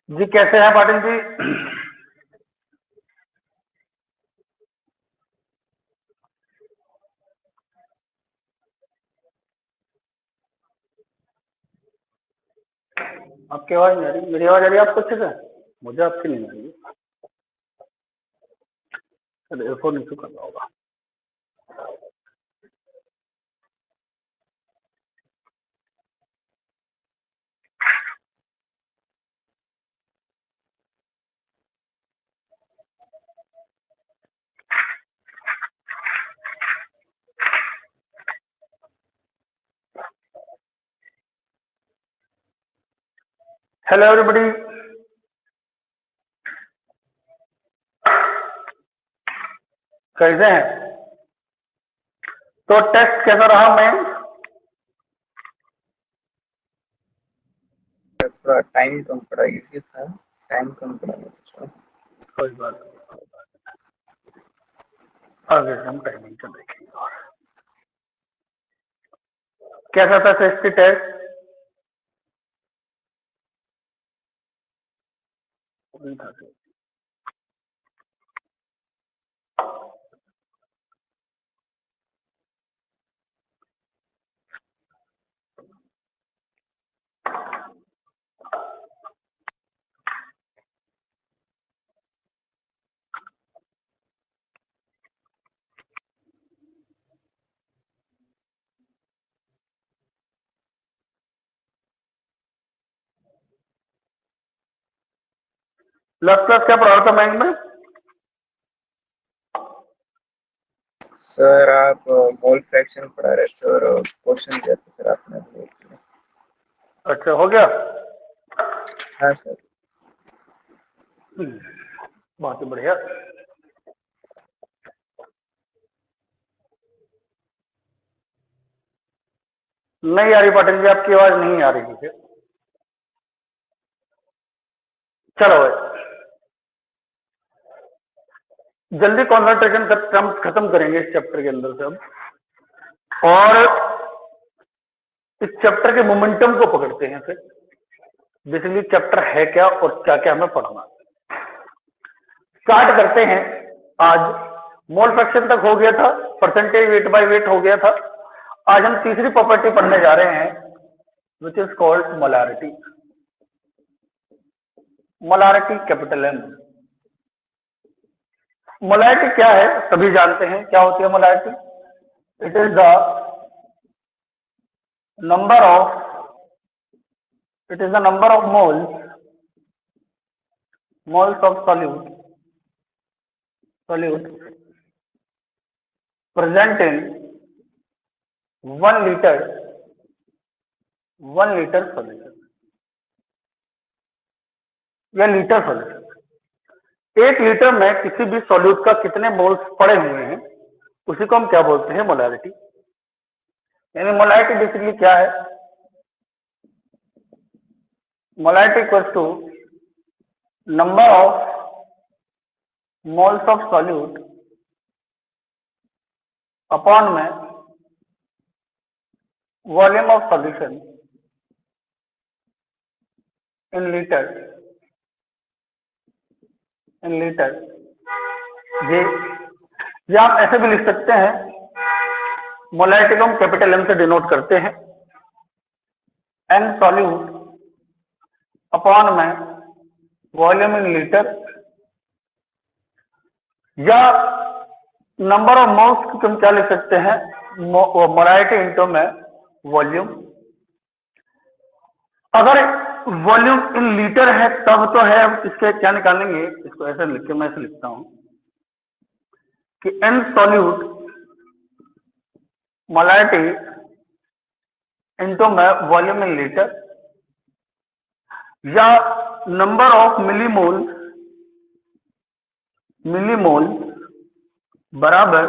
जी कैसे हैं पाटिल जी? आपकी आवाज नहीं आ रही, मेरी आवाज आ रही है आपको अच्छे से? मुझे आपकी नहीं आ रही है। एयरफोन इशू कर रहा होगा। हेलो एवरीबॉडी, कैसे हैं? तो टेस्ट कैसा रहा? मैं थोड़ा टाइम कम पड़ा, इजी था, टाइम कम पड़ा मुझे। कोई बात नहीं, आगे से हम टाइमिंग का देखेंगे। और कैसा था टेस्ट टेस्ट? नहीं था सर। प्लस प्लस क्या पढ़ा था मैंने में? सर आप मोल फ्रैक्शन पढ़ा रहे थे और क्वेश्चन दिया था सर आपने अभी। अच्छा, हो गया। हाँ सर। बहुत ही बढ़िया। नहीं आ रही पाटिल जी, आपकी आवाज नहीं आ रही मुझे। चलो भाई, जल्दी कॉन्सेंट्रेशन खत्म करेंगे इस चैप्टर के अंदर से अब, और इस चैप्टर के मोमेंटम को पकड़ते हैं फिर। बेसिकली चैप्टर है क्या और क्या क्या हमें पढ़ना है। स्टार्ट करते हैं। आज मोल फ्रैक्शन तक हो गया था, परसेंटेज वेट बाय वेट हो गया था। आज हम तीसरी प्रॉपर्टी पढ़ने जा रहे हैं, which is called molarity. Molarity capital M. Molarity क्या है सभी जानते हैं, क्या होती है molarity? It is the number of moles of solute present in 1 liter solution या लीटर सॉल्यूशन। 1 लीटर में किसी भी सॉल्यूट का कितने मोल्स पड़े हुए हैं, उसी को हम क्या बोलते हैं? मोलारिटी। यानी मोलारिटी बेसिकली क्या है? Molarity equals to number of moles of solute upon में volume of solution in litre ये आप ऐसे भी लिख सकते हैं। मोलारिटी को हम कैपिटल एम से डिनोट करते हैं, एन सॉल्यूट अपॉन में वॉल्यूम इन लीटर, या नंबर ऑफ मोल्स को हम क्या लिख सकते हैं? मोलारिटी इंटू में वॉल्यूम। अगर वॉल्यूम इन लीटर है तब तो है, अब इसके क्या निकालेंगे? इसको ऐसे लिख के मैं ऐसे लिखता हूं कि एन सॉल्यूट मोलारिटी इंटू में वॉल्यूम इन लीटर, या नंबर ऑफ मिलीमोल बराबर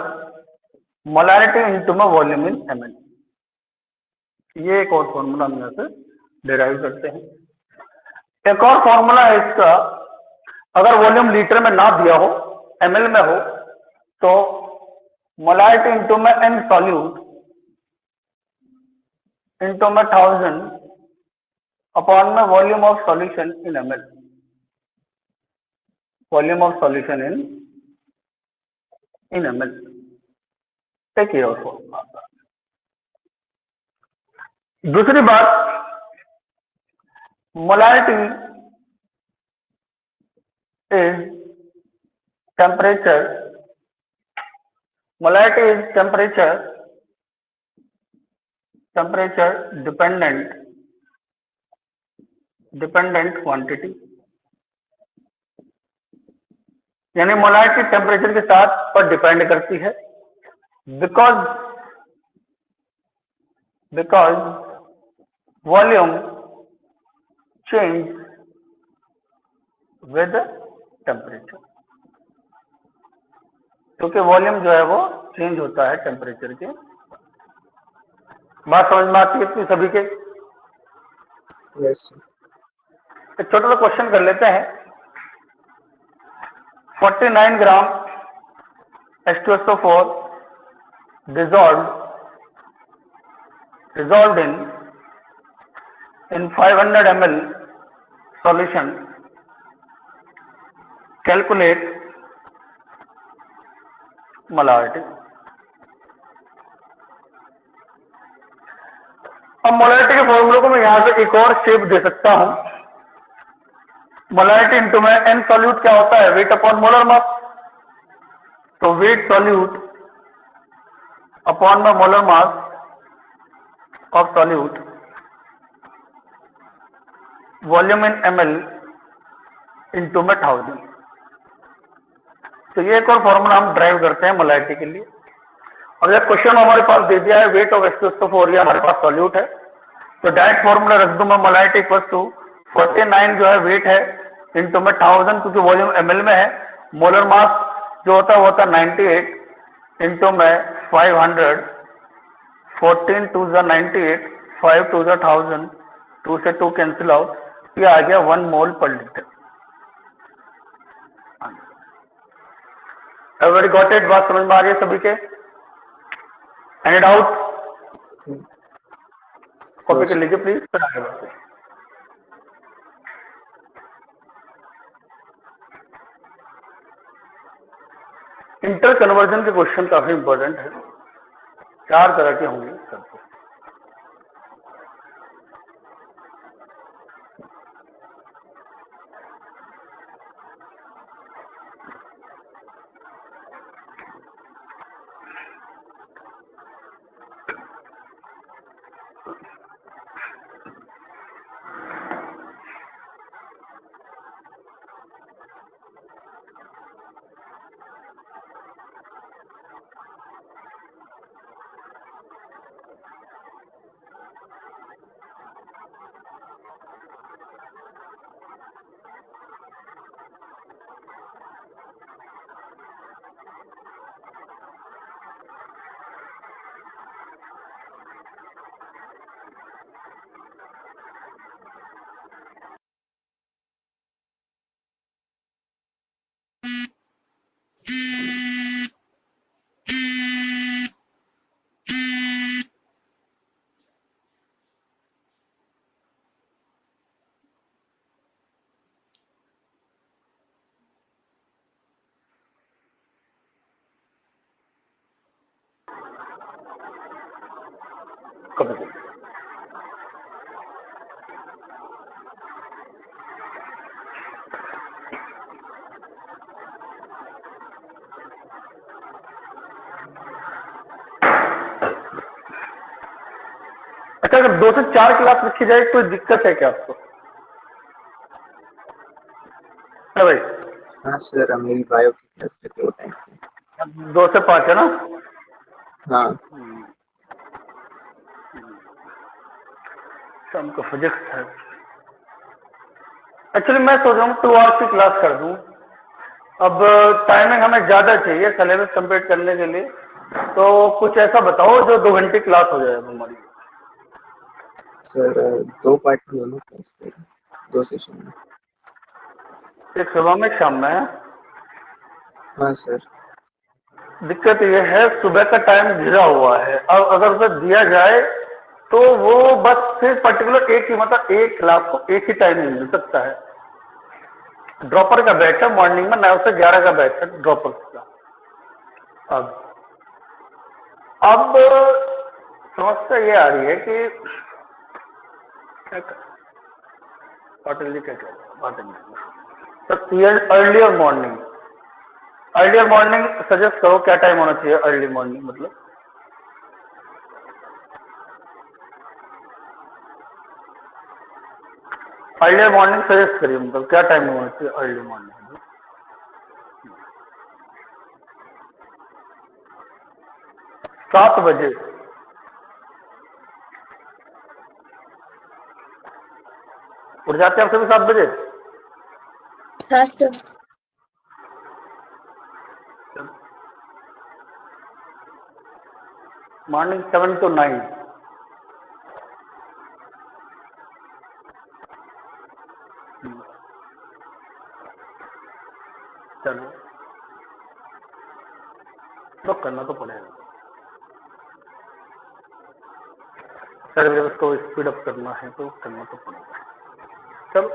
मोलारिटी इंटू में वॉल्यूम इन ml। ये एक और फॉर्मूला हम यहां से डिराइव करते हैं। एक और फॉर्मूला है इसका, अगर वॉल्यूम लीटर में ना दिया हो, ml में हो, तो मोलारिटी इंटू में एन सॉल्यूट इंटू में 1000 अपॉन में volume of solution in ml। Volume of solution in ml. Take care of. दूसरी बात, molarity is temperature. Molarity is temperature dependent quantity. यानी मोलारिटी टेम्परेचर के साथ पर डिपेंड करती है, because volume change with temperature. क्योंकि वॉल्यूम जो है वो चेंज होता है टेम्परेचर के. बात समझ में आती है इतनी सभी के? Yes sir. एक छोटा सा क्वेश्चन कर लेते हैं. 49 ग्राम H2SO4 dissolved in 500 ml solution. Calculate molarity. अब मोलारिटी के फॉर्मूले को मैं यहां से एक और शेप दे सकता हूं. मोलारिटी इंटू में एन सॉल्यूट क्या होता है? Weight upon molar mass. तो वेट सॉल्यूट अपॉन में molar mass of solute, volume in ml into में 1000. तो ये एक और फॉर्मूला हम ड्राइव करते हैं मोलारिटी के लिए. और यह क्वेश्चन हमारे पास दे दिया है वेट ऑफ H2SO4, ये हमारे पास सॉल्यूट है. तो डायरेक्ट फॉर्मूला रख दूं मैं. मोलारिटी इक्वल टू 49 जो है वेट है इंटू में 1000, क्योंकि वॉल्यूम ml में है. मोलर मास जो होता है वो होता है 98 इंटू में 500. 14 2 98, 5 2 1000, 2 से 2 कैंसिल आउट. ये आ गया 1 मोल पर लीटर. Every got it? बात समझ में आ रही है सभी के? Any doubt? कॉपी कर लीजिए प्लीज, फिर आगे बढ़ते हैं. इंटर कन्वर्जन के क्वेश्चन काफी इंपॉर्टेंट है. 4 तरह के होंगे सबको. कभी भी अच्छा, अगर 2 से 4 क्लास रखी जाए कोई दिक्कत है क्या आपको? है भाई? हाँ सर, मेरी बायो की क्लास रहती है वो टाइम पे. 2 से 5 है ना? हाँ. शाम को फिजिक्स है. एक्चुअली मैं सोच रहा हूँ 2 आवर्स की क्लास कर दूं. अब टाइमिंग हमें ज्यादा चाहिए सिलेबस कंप्लीट करने के लिए. तो कुछ ऐसा बताओ जो 2 घंटे क्लास हो जाए हमारी. सर 2 पार्ट में दोनों क्लास पे, 2 सेशन में. एक सुबह में, एक शाम में है. हाँ सर. दिक्कत यह है सुबह का टाइम घिरा हुआ है. अब अगर उसे दिया जाए तो वो बस सिर्फ पर्टिकुलर एक ही, मतलब एक क्लास को एक ही टाइम मिल सकता है. ड्रॉपर का बैच है मॉर्निंग में 9 से 11 का बैच है ड्रॉपर का। अब समस्या ये आ रही है कि पाटिल जी क्या कह रहे हैं, अर्लियर मॉर्निंग सजेस्ट करो क्या टाइम होना चाहिए अर्ली मॉर्निंग, मतलब अर्लियर मॉर्निंग सजेस्ट करिए, मतलब क्या टाइम होना चाहिए अर्ली मॉर्निंग? 7 बजे। उठ जाते हैं आप सभी 7 बजे? हाँ सर। Morning 7 to 9। चलो तो करना तो पड़ेगा सर, अगर उसको स्पीड अप करना है तो करना तो पड़ेगा। चलो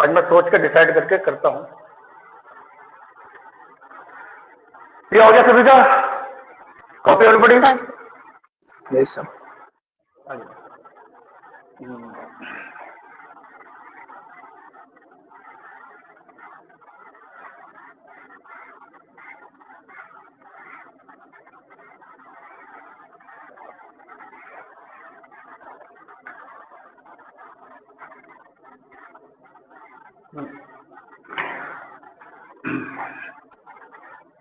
आज मैं सोच के डिसाइड करके करता हूँ। ये हो गया सभी का? Copy everybody? Yes sir.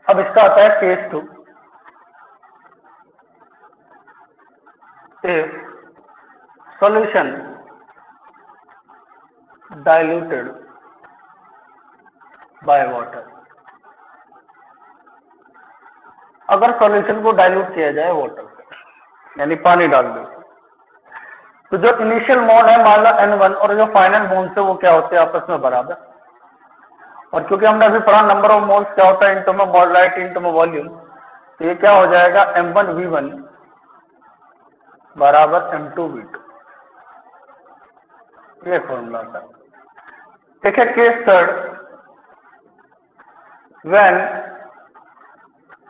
अब इसका आता है case 2। if solution diluted by water, अगर सॉल्यूशन को डाइल्यूट किया जाए वाटर से, यानी पानी डाल दो, तो जो इनिशियल मोल है मान लो N1 और जो फाइनल मोल्स है वो क्या होते हैं आपस में बराबर। और क्योंकि हमने अभी पढ़ा नंबर ऑफ मोल्स क्या होता है इनटू में मोलारिटी इनटू में वॉल्यूम, तो ये क्या हो जाएगा M1V1 बराबर M2V2, ये फॉर्मूला था। ठीक है, case third, when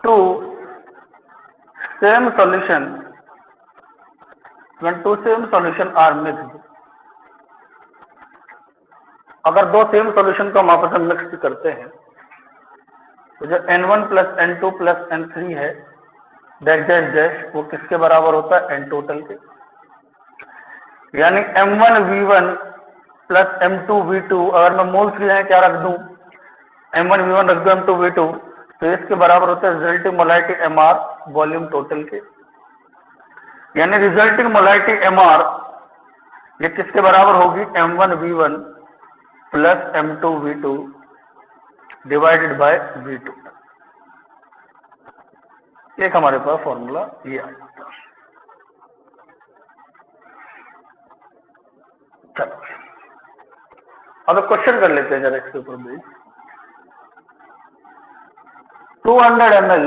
two same solution are mixed, अगर दो सेम सॉल्यूशन को हम आपस में मिक्स करते हैं तो जो N1 plus N2 plus N3 है डैश डैश डैश वो किसके बराबर होता है N टोटल के, यानी M1V1 प्लस M2V2, अगर मैं मोल्स की क्या रख दूं M1V1 रख दूं M2V2 तो इसके बराबर होता है resulting molarity MR volume total के, यानी रिजल्टिंग मोलारिटी MR ये किसके बराबर होगी M1V1 plus M2V2 divided by V2। एक हमारे पास फॉर्मूला ये आया। चलो अब क्वेश्चन कर लेते हैं जरा इसके ऊपर भी। 200 ml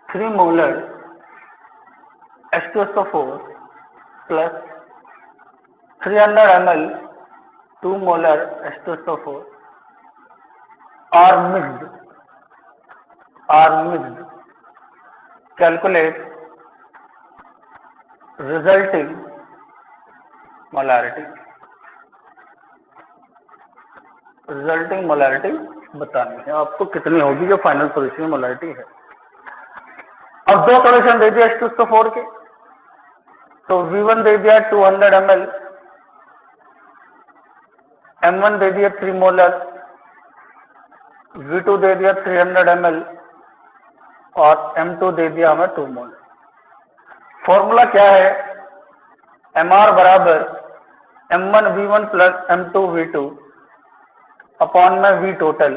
3 molar H2SO4 plus 300 ml 2 molar H2SO4 are mixed, calculate resulting molarity बतानी है आपको कितनी होगी जो फाइनल सॉल्यूशन मोलारिटी है। अब दो सॉल्यूशन दे दिया H2SO4 के, तो V1 दे दिया 200 ml, M1 दे दिया 3 मोलर, V2 दे दिया 300 ml और M2 दे दिया हमें 2 मोलर। फॉर्मूला क्या है MR बराबर M1V1 प्लस M2V2 अपॉन में V टोटल।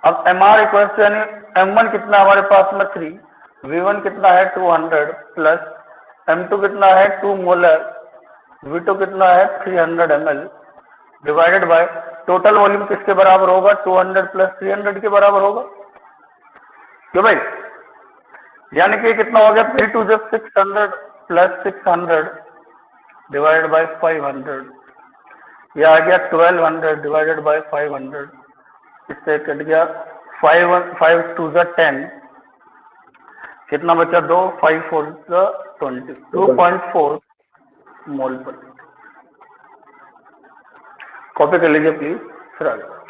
अब MR इक्वल टू यानी M1 कितना हमारे पास में 3, V1 कितना है 200 प्लस M2 कितना है 2 मोलर, V2 कितना है 300 ml divided by total volume किसके बराबर होगा 200 प्लस 300 के बराबर होगा क्यों भाई, यानी कि कितना हो गया 3 2 600 प्लस 600 डिवाइडेड बाय 500, ये आ गया 1200 डिवाइडेड बाय 500, इससे कट गया 5 2 10, कितना बचा 2, 5 4 20, 2.4 मोल पर। कॉपी कर लीजिए प्लीज, फिर आगे।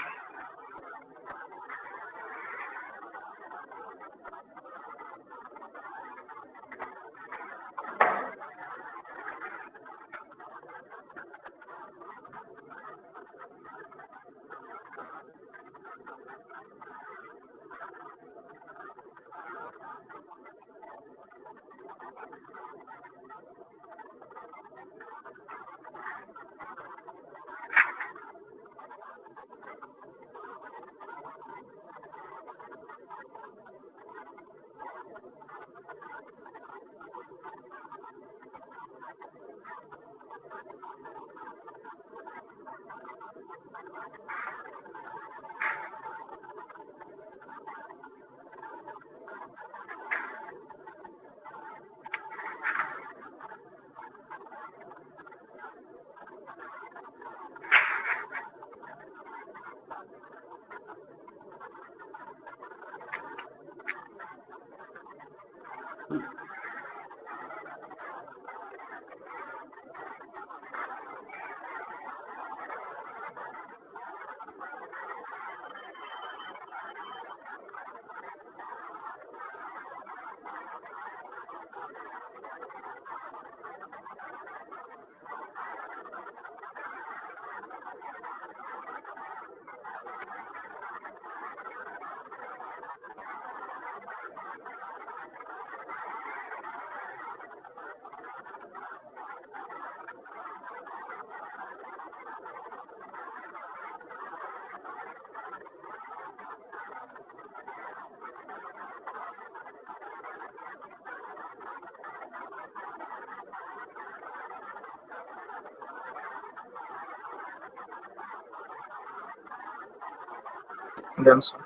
Done, sir.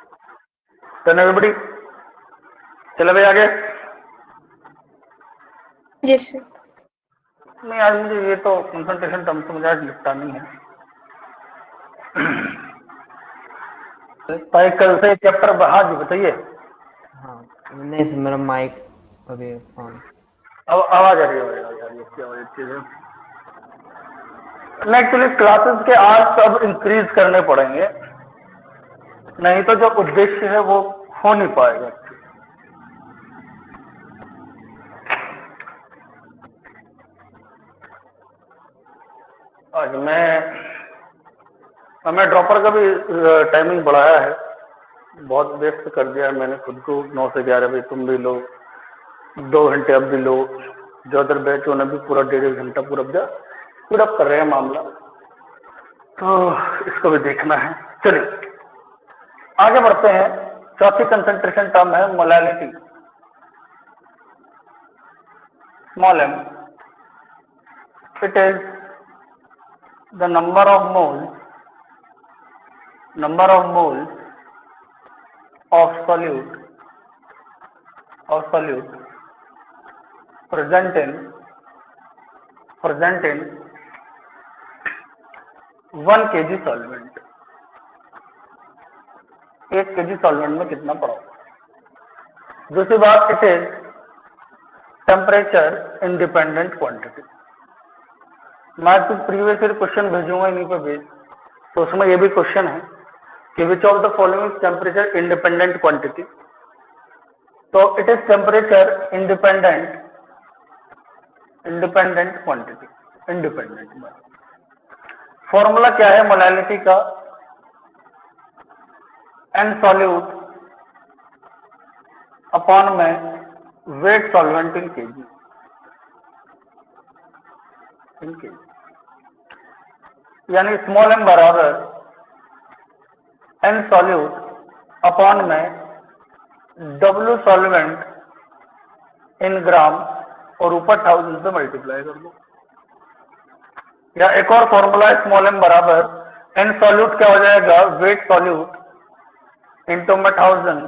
Then everybody, चले भाई आगे। जी सर। नहीं आज मुझे ये तो कंसंट्रेशन टर्म तो मुझे आज निपटानी है। भाई कल से चैप्टर हाँ जी बताइए। हाँ नहीं सर, मेरा माइक अभी ऑन। अब आवाज आ रही है, आवाज आ रही है, इसकी आवाज अच्छी है। नहीं एक्चुअली क्लासेस के आज सब इंक्रीज करने पड़ेंगे, नहीं तो जो उद्देश्य है वो हो नहीं पाएगा। आज मैं ड्रॉपर का भी टाइमिंग बढ़ाया है, बहुत व्यस्त कर दिया है मैंने खुद को। 9 से 11 बजे तुम भी लो, 2 घंटे अब भी लो, जो अदर बैच उन्हें भी पूरा 1.5 घंटा पूरा कर रहे हैं मामला, तो इसको भी देखना है। चलिए आगे बढ़ते हैं। चौथी कंसंट्रेशन टर्म है molality, small m। It is the number of moles of solute present in 1 kg solvent. 1 kg solvent में कितना पड़ा। दूसरी बात, it is temperature independent quantity. मैं तो प्रीवियस ईयर क्वेश्चन भेजूंगा इन्हीं पे भेज, तो उसमें ये भी क्वेश्चन है कि which of the following temperature independent quantity. तो it is temperature independent quantity, independent. Formula क्या है मोलैलिटी का, n सॉल्यूट अपॉन में वेट सॉल्वेंट इन केजी। यानी स्मॉल m बराबर n सॉल्यूट अपॉन में W सॉल्वेंट इन ग्राम और ऊपर 1000 से मल्टीप्लाई कर दो। या एक और फॉर्मूला है स्मॉल m बराबर n सॉल्यूट क्या हो जाएगा, वेट सॉल्यूट इंटू में 1000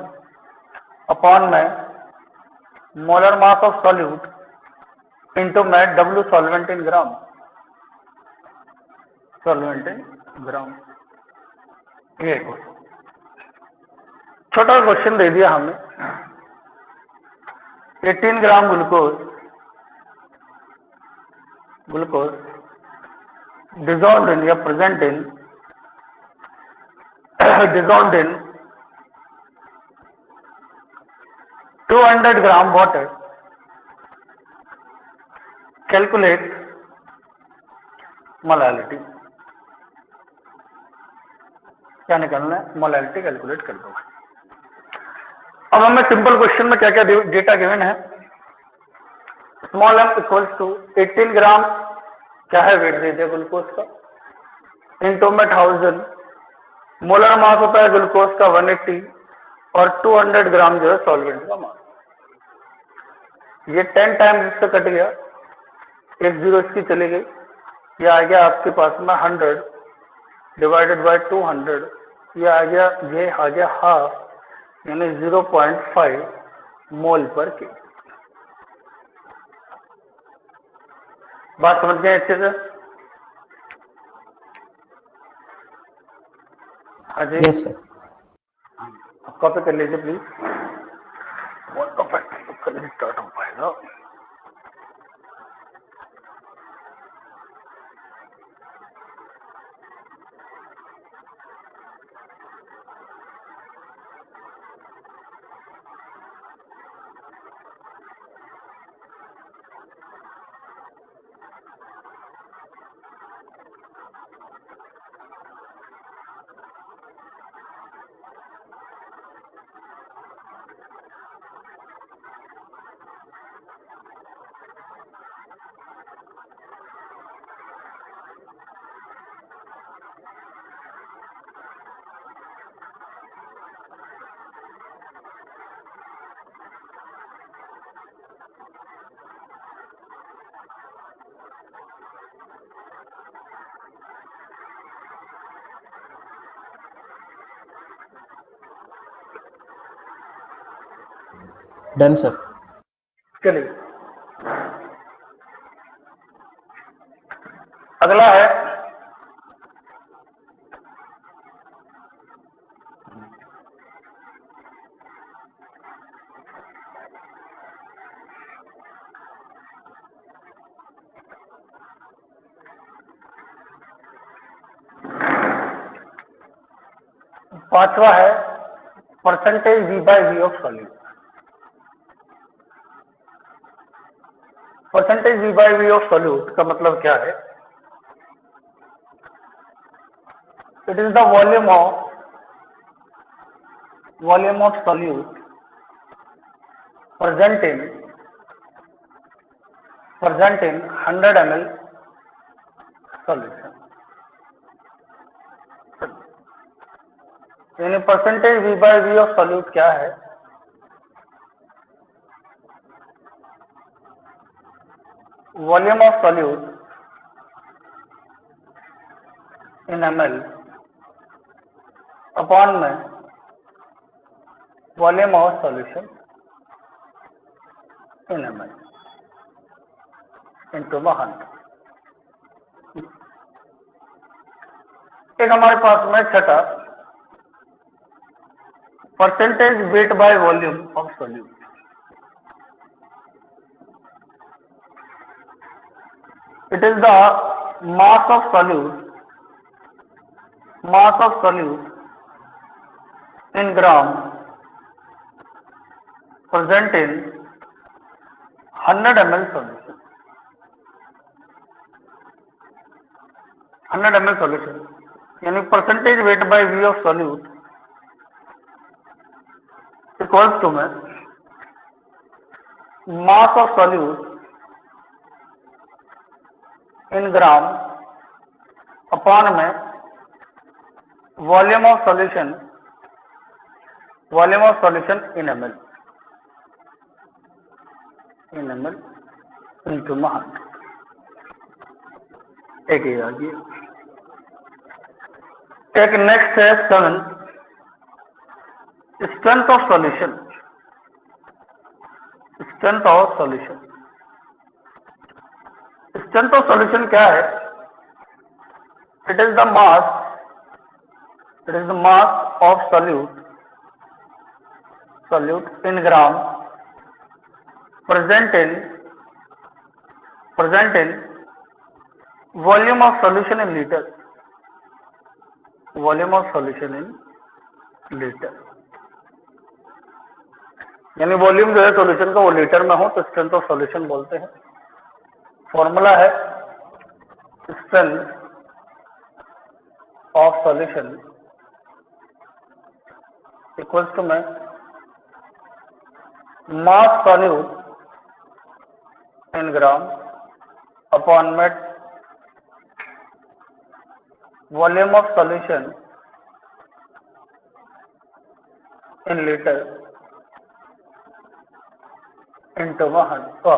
अपॉन में molar mass of solute into में W solvent in gram. Solvent in gram. ये छोटा क्वेश्चन दे दिया हमने। 18 ग्राम ग्लूकोज dissolved in या present in dissolved in 200 gram water, calculate molality। क्या निकालना है? मोलैलिटी कैलकुलेट कर दो। अब हमें सिंपल क्वेश्चन में क्या क्या डेटा गिवन है। स्मॉल m इक्वल्स टू 18 ग्राम क्या है वेट दे दिया ग्लूकोज का, इनटू में 1000 मोलर मास होता है ग्लूकोज का 180 और 200 ग्राम जो है सॉल्वेंट का मास। ये 10 टाइम्स इससे कट गया, एक जीरो इसकी चली गई, ये आ गया आपके पास में 100 डिवाइडेड बाय 200, ये आ गया हाफ यानी 0.5 मोल पर के। बात समझ गए अच्छे से? हाँ जी, यस सर। कॉपी कर लीजिए प्लीज। कल स्टार्ट हो पाएगा। Done sir. चलिए अगला है पांचवा है percentage V by V of solute. Percentage V by V of solute का मतलब क्या है? It is the volume of solute present in 100 ml solution। यानी percentage V by V of solute क्या है? Volume of solute in ml upon में volume of solution in ml into 100। एक हमारे पास में छठा percentage weight by volume of solute. It is the mass of solute in gram present in 100 ml solution। 100 ml solution यानी percentage weight by V of solute equals to में mass of solute in gram upon में volume of solution in ml into 100। एक ही आ गया। एक next है 7 strength of solution. Strength of solution क्या है? It is the mass of solute in gram present in volume of solution in liter. Volume of solution in litre, यानी volume जो है सॉल्यूशन का वो लीटर में हो तो स्ट्रेंथ ऑफ सॉल्यूशन बोलते हैं। फॉर्मूला है strength of solution equals to में mass solute in gram upon में volume of solution in litre into 100।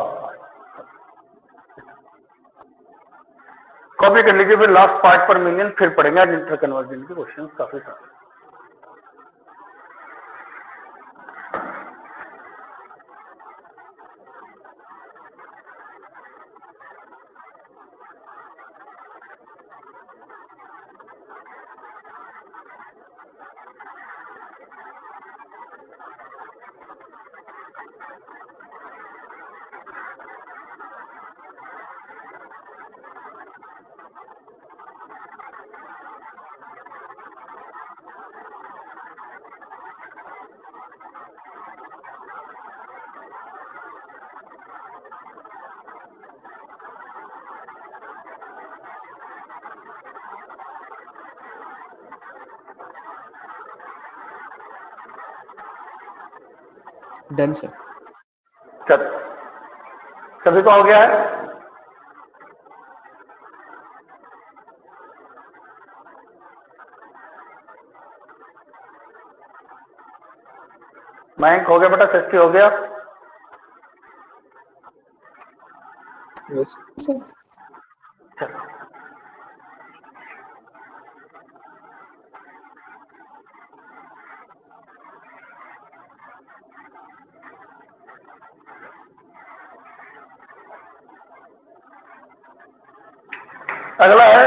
Copy कर लीजिए, फिर लास्ट पार्ट पर मिलियन फिर पढ़ेंगे। इंटर कन्वर्जन के क्वेश्चन काफी सारे। Done sir. चलो, सभी का हो गया है? मयंक हो गया बेटा? सृष्टि हो गया? Yes sir. चलो, अगला है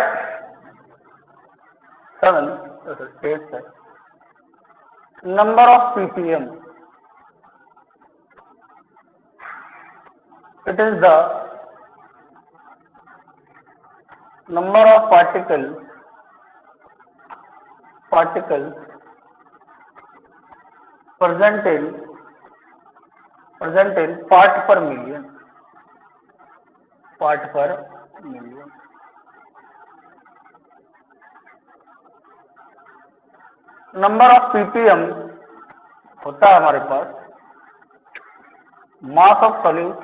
7 है number of ppm। It is the number of particles present in part per million। Number of ppm होता है हमारे पास मास ऑफ सॉल्यूट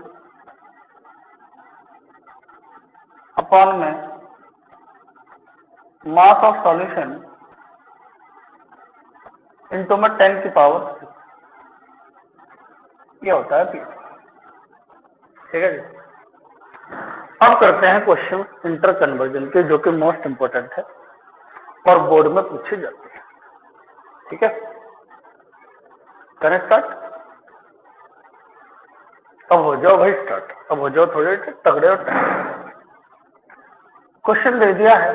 अपॉन में मास ऑफ सॉल्यूशन इनटू में 10 की पावर 6। ये होता है p। ठीक है जी। अब करते हैं क्वेश्चन इंटर कन्वर्जन के, जो कि मोस्ट इंपोर्टेंट है और बोर्ड में पूछे जाते हैं। ठीक है, करें स्टार्ट? अब हो जाओ भाई स्टार्ट, अब हो जाओ थोड़े तगड़े और टाइम। क्वेश्चन दे दिया है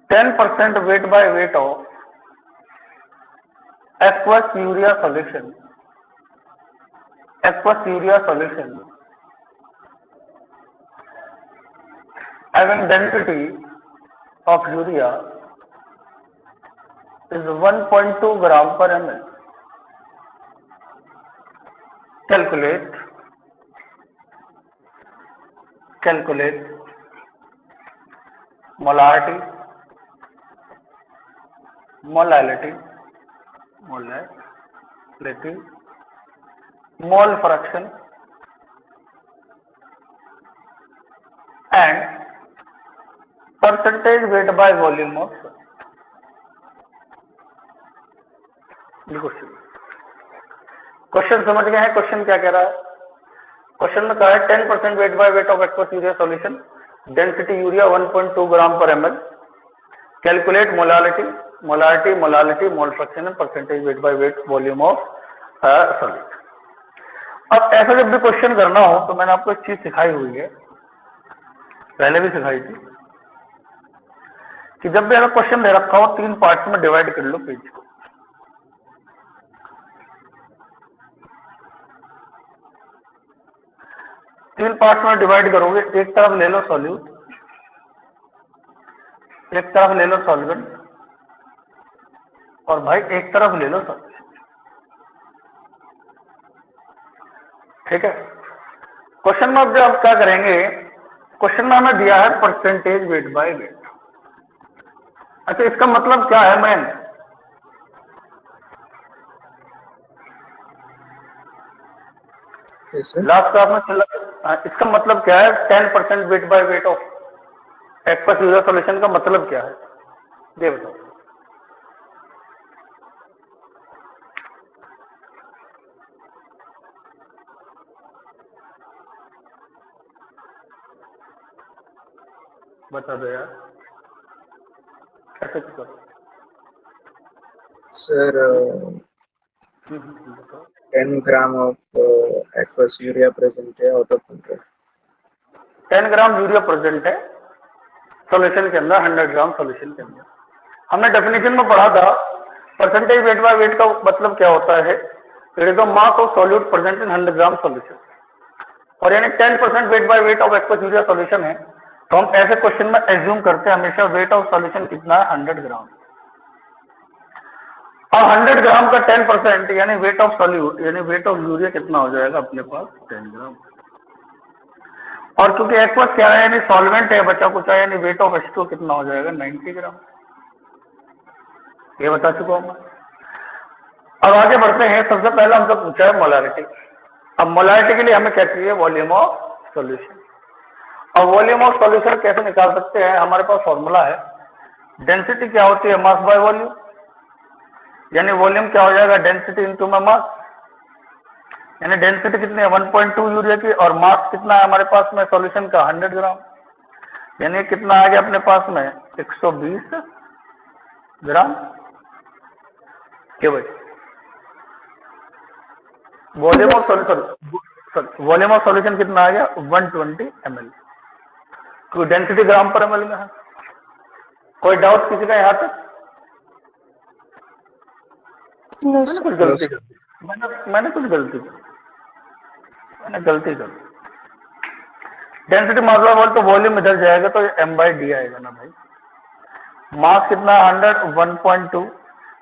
10% weight by weight of aqueous urea solution having density of urea is 1.2 gram per ml. Calculate molarity, mole fraction and percentage weight by volume of question समझ गए हैं? क्वेश्चन क्या कह रहा है? क्वेश्चन में कहा है 10% weight by weight of aqueous urea solution, density urea 1.2 ग्राम पर ml। Calculate molality, mole fraction and percentage weight by weight volume of solute. अब ऐसा जब भी क्वेश्चन करना हो तो मैंने आपको एक चीज सिखाई हुई है, पहले भी सिखाई थी। कि जब भी अगर क्वेश्चन दे रखा हो 3 पार्ट्स में डिवाइड कर लो पेज को। तीन पार्ट्स में डिवाइड करोगे, एक तरफ ले लो सॉल्यूट, एक तरफ ले लो सॉल्वेंट, और भाई एक तरफ ले लो सॉल्यूशन। ठीक है। क्वेश्चन में अब जो आप क्या करेंगे, क्वेश्चन में हमें दिया है परसेंटेज वेट बाय वेट। अच्छा, इसका मतलब क्या है मैन? लास्ट क्लास में चला, इसका मतलब क्या है? 10% weight by weight of aqueous user solution का मतलब क्या है ये बताओ। बता दो यार, कैसे करो सर। बताओ। 10 gram of aqueous urea present है out of 100। 10 gram urea present है सॉल्यूशन के अंदर, 100 ग्राम सॉल्यूशन के अंदर। हमने डेफिनेशन में पढ़ा था परसेंटेज वेट बाय वेट का मतलब क्या होता है? It is the mass of solute present in 100 gram solution. और यानी 10% weight by weight of aqueous urea solution है, तो हम ऐसे क्वेश्चन में एज्यूम करते हैं हमेशा वेट ऑफ सॉल्यूशन कितना है? 100 ग्राम। और 100 ग्राम का 10% यानी वेट ऑफ सॉल्यूट यानी वेट ऑफ यूरिया कितना हो जाएगा अपने पास? 10 ग्राम। और क्योंकि एक्वस क्या है यानी सॉल्वेंट है बचा कुचा, यानी वेट ऑफ H2 कितना हो जाएगा? 90 ग्राम। ये बता चुका हूं मैं। अब आगे बढ़ते हैं। सबसे पहले हमसे पूछा है मोलारिटी। अब मोलारिटी के लिए हमें क्या चाहिए? Volume of solution. और वॉल्यूम ऑफ सॉल्यूशन कैसे निकाल सकते हैं? हमारे पास फॉर्मूला है, डेंसिटी क्या होती है? Mass by volume. यानी वॉल्यूम क्या हो जाएगा? डेंसिटी इंटू में मास। यानी डेंसिटी कितनी है? 1.2 यूरिया की, और मास कितना है हमारे पास में सॉल्यूशन का? 100 ग्राम। यानी कितना आ गया अपने पास में? 120 ग्राम। क्या भाई? Volume of solution, volume of solution कितना आ गया? 120 ml। क्योंकि डेंसिटी ग्राम पर ml में है। कोई डाउट किसी का यहाँ तक? मैंने कुछ गलती कर दी, मैंने कुछ गलती की, मैंने गलती कर दी। डेंसिटी मात्रा बोल तो वॉल्यूम इधर जाएगा तो m/d आएगा ना भाई। मास कितना? 100, 1.2,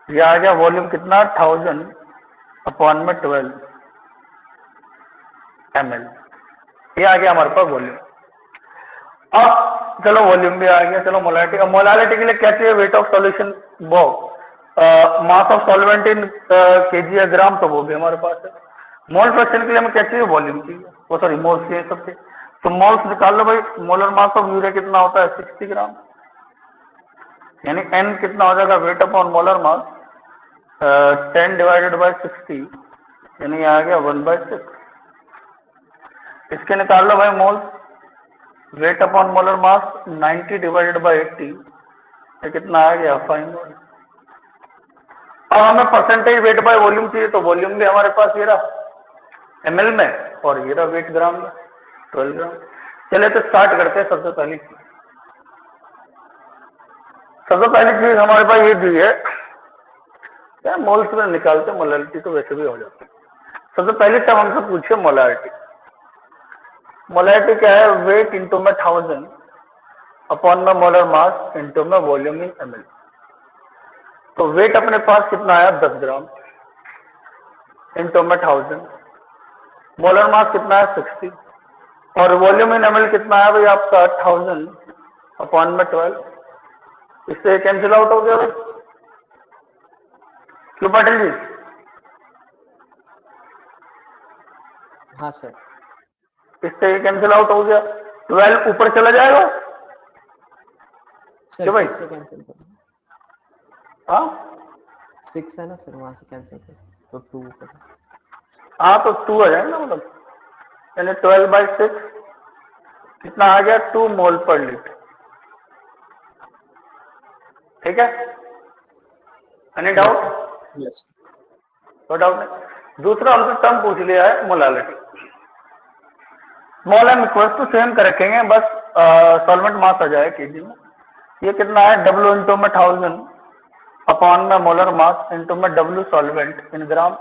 ये आ गया। वॉल्यूम कितना? 1000 अपॉन में 12 ml। ये आ गया हमारे पास वॉल्यूम। अब चलो वॉल्यूम भी आ गया, चलो मोलारिटी। अब मोलारिटी के लिए क्या चाहिए? वेट ऑफ सॉल्यूशन, वो mass of solvent in KG या ग्राम, तो वो भी हमारे पास है। मोल फ्रैक्शन के लिए हमें क्या चाहिए? वॉल्यूम चाहिए, वो सॉरी मोल्स चाहिए सबके। तो मोल्स निकाल लो भाई। मोलर मास ऑफ यूरिया कितना होता है? 60 ग्राम। यानी n कितना हो जाएगा? Weight upon molar mass 10 divided by 60, यानी आ गया 1/6। इसके निकाल लो भाई moles. Weight upon molar mass 90 divided by 80, ये कितना आ गया? 5 मोल। अब हमें परसेंटेज वेट बाय वॉल्यूम चाहिए, तो वॉल्यूम भी हमारे पास ये रहा ml में, और ये रहा वेट ग्राम में 12 ग्राम। चलिए तो स्टार्ट करते हैं। सबसे पहली चीज हमारे पास ये दी है, क्या मोल्स में निकालते मोलारिटी तो वैसे भी हो जाती है। सबसे पहले तब हमसे पूछे मोलारिटी। मोलारिटी क्या है? वेट इंटू में 1000 अपॉन में मोलर मास इंटू में वॉल्यूम इन ml। तो वेट अपने पास कितना आया? 10 ग्राम इंटू में 1000। मोलर मास कितना है? 60। और वॉल्यूम इन ml कितना है भाई आपका? 1000 अपॉन में 12। इससे कैंसिल आउट हो गया भाई। क्यों पाटिल जी? हाँ सर। इससे कैंसिल आउट हो गया। 12 ऊपर चला जाएगा सर क्यों भाई? 6 से कैंसिल करो। हाँ 6 है ना सर, वहां से कैंसिल करो तो 2 ऊपर। हाँ, तो 2 आ जाएगा ना, मतलब यानी 12/6 कितना आ गया? 2 मोल पर लीटर। ठीक है, any doubt? Yes. No doubt नहीं। दूसरा हमसे टर्म पूछ लिया है molarity. Small m equal to same कर रखेंगे, बस सॉल्वेंट मास आ जाए केजी में। ये कितना है, W इंटू में 1000 अपॉन में मोलर मास इंटू में W सॉल्वेंट इन ग्राम।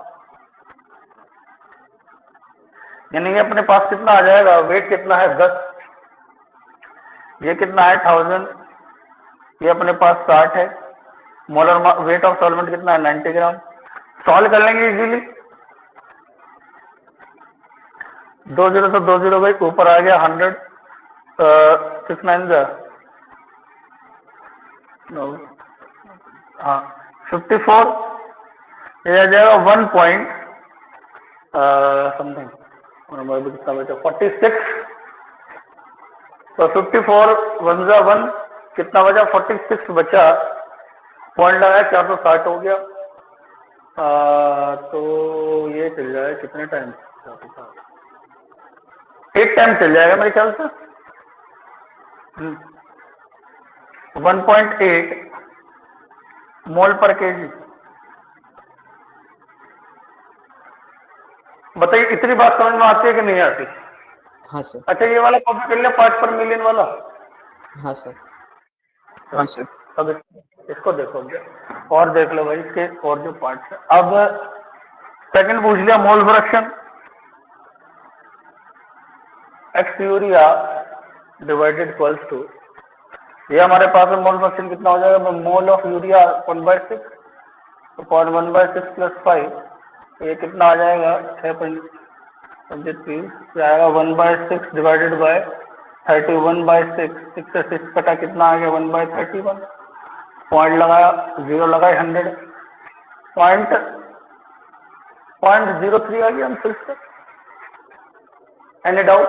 यानी ये अपने पास कितना आ जाएगा, वेट कितना है 10, ये कितना है 1000, ये अपने पास 60 है, मोलर वेट ऑफ सॉल्वेंट कितना है 90 ग्राम। सॉल्व कर लेंगे इजीली, 20 से 20 भाई ऊपर आ गया 100, 6 9 हाँ 54, ये आ जाएगा 1 पॉइंट समथिंग, कितना बचा 46, तो 54 1 जा 1 कितना बचा 46 बचा, पॉइंट लगाया 460 हो गया। तो ये चल जाएगा कितने टाइम, 8 टाइम चल जाएगा मेरे ख्याल से। 1.8 मोल पर केजी। बताइए इतनी बात समझ में आती है कि नहीं आती? हाँ सर। अच्छा ये वाला कॉपी कर लिया, पार्ट पर मिलियन वाला। हाँ सर। हाँ सर। अब इसको देखो और देख लो भाई इसके और जो पार्ट है। अब सेकंड पूछ लिया, mole fraction x urea divided equals to, ये हमारे पास में मोल फ्रैक्शन कितना हो जाएगा, mole of urea 1/6 upon 1/6 plus 5, ये कितना आ जाएगा 6.23 आएगा, 1/6 डिवाइडेड बाय 31/6, 6 से 6 कटा कितना आ गया 1/31, पॉइंट लगाया 0 लगाए 100, पॉइंट 0.03 आ गया आंसर से। Any doubt?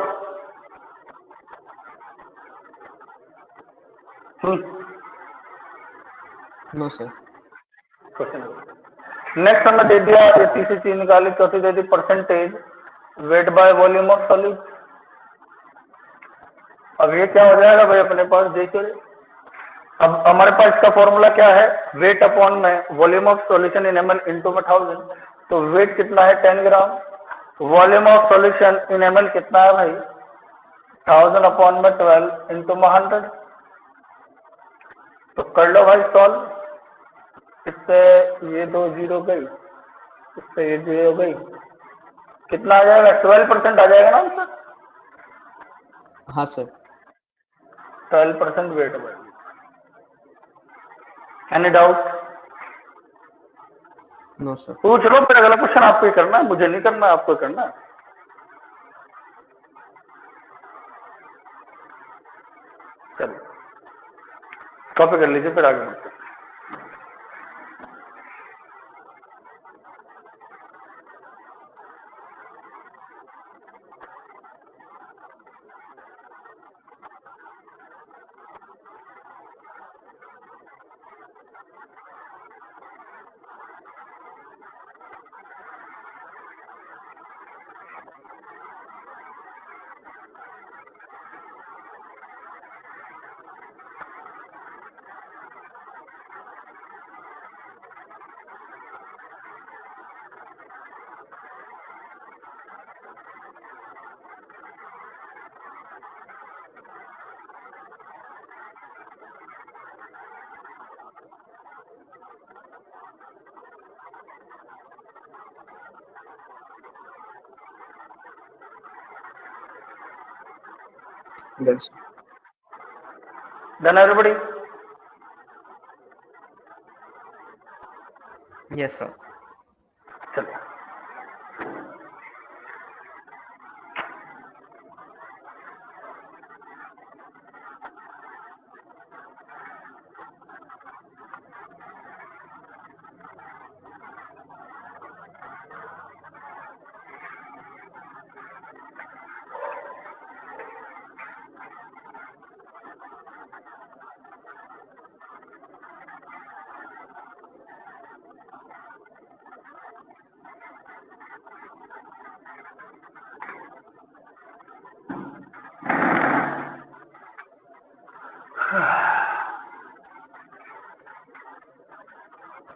No sir. Question next हमें दे दिया, ये तीसरी चीज निकाली, चौथी दे दी percentage weight by volume of solid. अब ये क्या हो जाएगा भाई अपने पास, देखिए अब हमारे पास इसका फॉर्मूला क्या है, वेट अपॉन में volume of solution in ml into में 1000, तो वेट कितना है 10 gram, volume of solution in ml कितना है भाई 1000 अपॉन में 12 इंटू में 100। तो कर लो भाई सॉल्व, इससे ये 2 0 गई, इससे ये 0 गई, कितना आ जाएगा 12% आ जाएगा ना आंसर। हाँ सर। 12% वेट भाई। Any doubt? No sir. पूछ लो, फिर अगला क्वेश्चन आपको ही करना है, मुझे नहीं करना है, आपको करना है। चलो कॉपी कर लीजिए, फिर आगे बढ़ते हैं। Done, sir. Done everybody? Yes sir. चलिए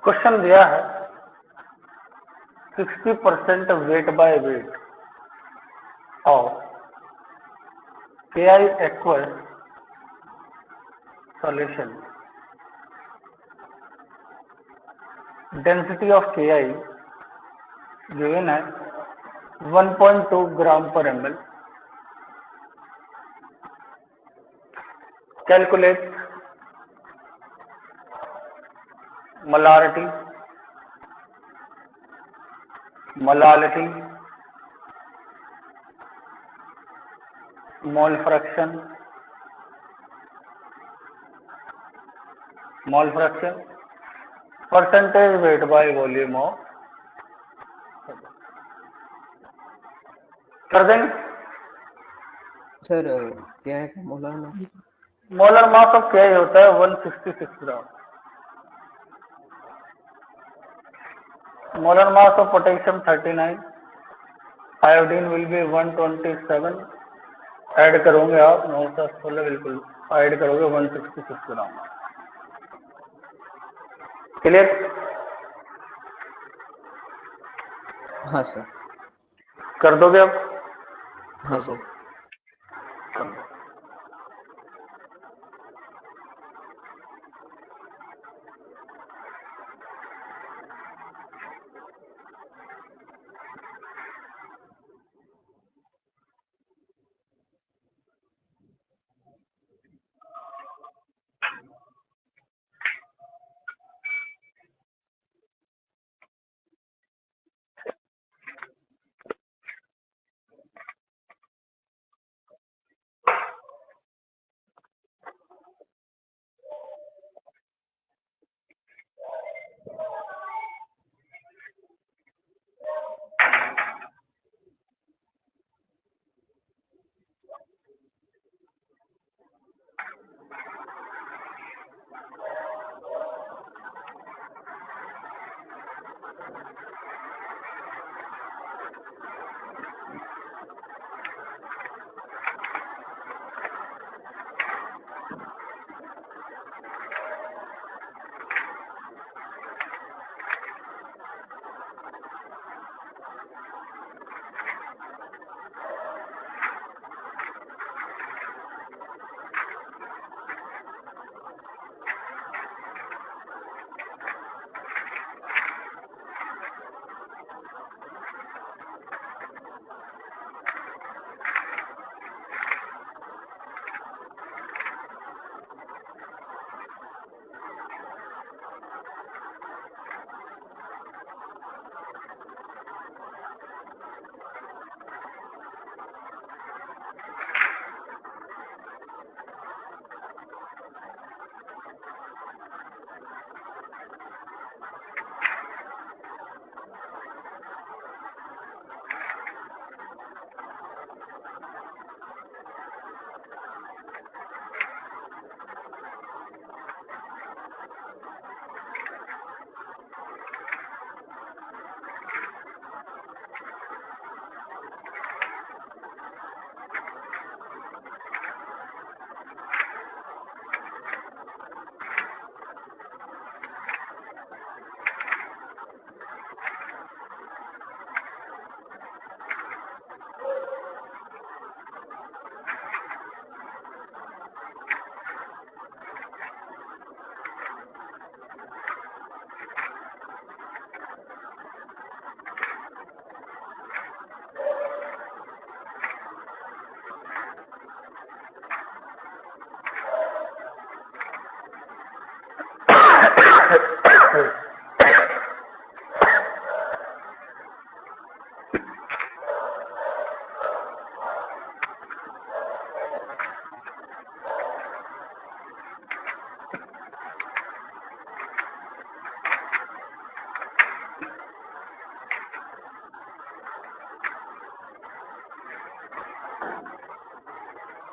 क्वेश्चन दिया है 60% weight by weight of KI equals solution. Density of Ki given है 1.2 gram per ml. Calculate molarity, mole fraction, percentage weight by volume of. कर देंगे. सर क्या है molar में? Molar mass of क्या होता है 166 gram. Molar mass of potassium 39, iodine will be 127. Add करोगे आप 916 बिल्कुल ऐड करोगे 166 ग्राम. क्लियर? हाँ सर. कर दोगे आप? हाँ सर.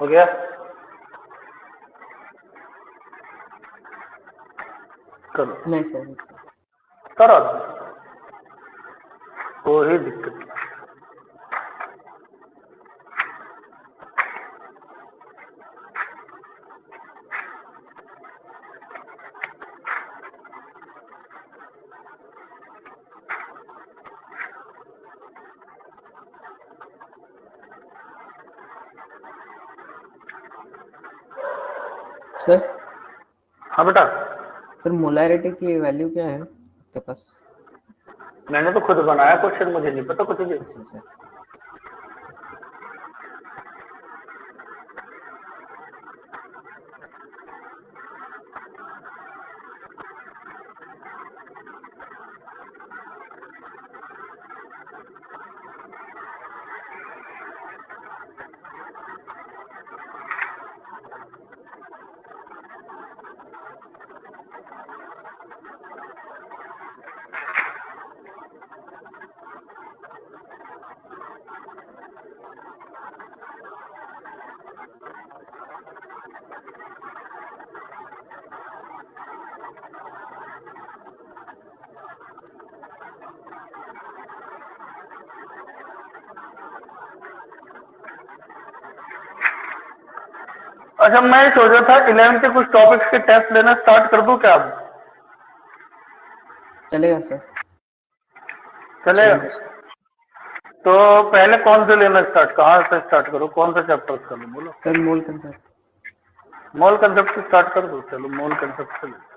हो गया? करो. नहीं सर. करो. कोई दिक्कत नहीं. सर हाँ बेटा, सर मोलैरिटी की वैल्यू क्या है आपके पास? मैंने तो खुद बनाया क्वेश्चन, मुझे नहीं पता कुछ भी। अच्छा अच्छा। अच्छा, मैं ये सोच रहा था 11th के कुछ टॉपिक्स के टेस्ट लेना स्टार्ट कर दूं क्या अब? चलेगा सर। चलेगा। चलेगा सर। तो पहले कौन से लेना स्टार्ट, कहाँ से स्टार्ट करूं, कौन सा चैप्टर करूं, बोलो। सर मोल कंसेप्ट। मॉल कंसेप्ट से स्टार्ट कर दो, चलो मॉल कंसेप्ट से लेते हैं।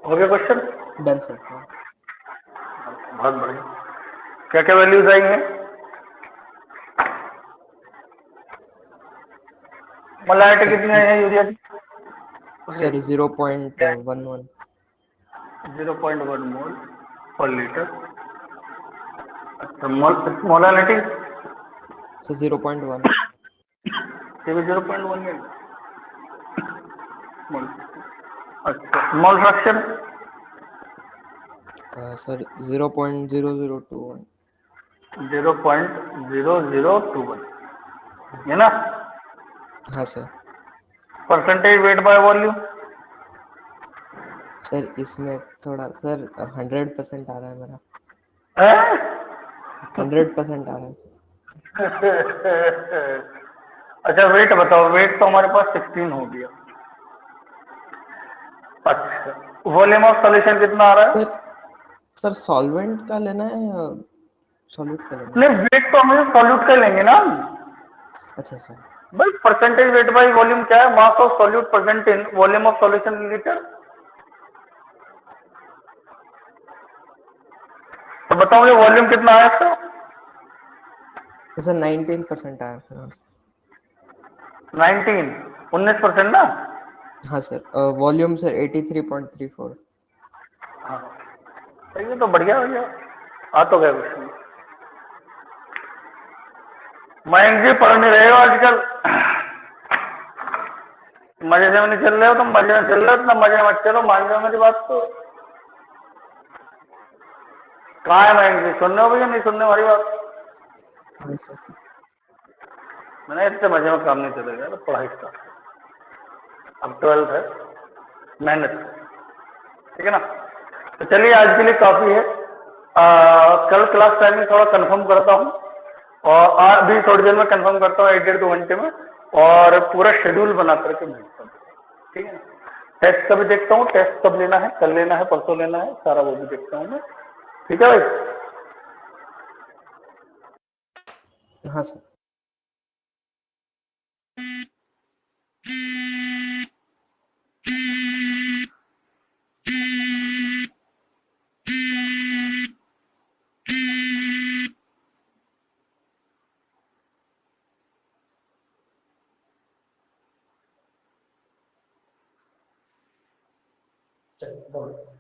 हो गया क्वेश्चन? Done sir. हाँ बहुत बढ़िया। क्या क्या वैल्यूज आएंगे? मोलैरिटी सर कितनी आई है यूरिया की? सर 0.11। 0.1 मोल पर लीटर। अच्छा, मोलैरिटी सर 0.1। ये भी 0.1 है। मोल। अच्छा, मोल फ्रैक्शन सर 0.0021। 0.0021 है ना? हाँ sir. Percentage weight by volume sir इसमें थोड़ा सर 100% आ रहा है मेरा। है? 100% आ रहा है। अच्छा, वेट बताओ, वेट तो हमारे पास 16 हो गया। अच्छा, वॉल्यूम ऑफ सॉल्यूशन कितना आ रहा है? सर सर सॉल्वेंट का लेना है या सॉल्यूट का लेना है? नहीं, वेट तो हम सॉल्यूट का लेंगे ना अच्छा सर। भाई। परसेंटेज वेट बाय वॉल्यूम क्या है? मास of solute percent in volume of solution in litre. तो बताओ ये वॉल्यूम कितना आया इसका? तो सर 19% आया फिर। 19% ना? हाँ सर। Volume sir 83.34। हाँ, सही है, तो बढ़िया हो गया। आ तो गया क्वेश्चन। मयंक जी पढ़ नहीं रहे हो आजकल, मजे से नहीं चल रहे हो तुम, मजे में चल रहे हो, इतना मजे मत चलो, मान जाओ मेरी बात तो। कहाँ है मयंक जी, सुन रहे हो भैया, नहीं सुन रहे हमारी बात? हाँ सर। मैंने इतने मजे में काम नहीं चलेगा, तो पढ़ाई स्टार्ट। अब 12th है, मेहनत, ठीक है ना? तो चलिए, आज के लिए काफी है। कल क्लास टाइमिंग थोड़ा कंफर्म करता हूँ, और आज भी थोड़ी देर में कंफर्म करता हूँ, 1-1.5-2 घंटे में, और पूरा शेड्यूल बना करके भेजता हूँ, ठीक है? टेस्ट का भी देखता हूँ, टेस्ट कब लेना है, कल लेना है, परसों लेना है, सारा वो भी देखता हूँ मैं, ठीक है भाई? हाँ सर। चलिए बोलो।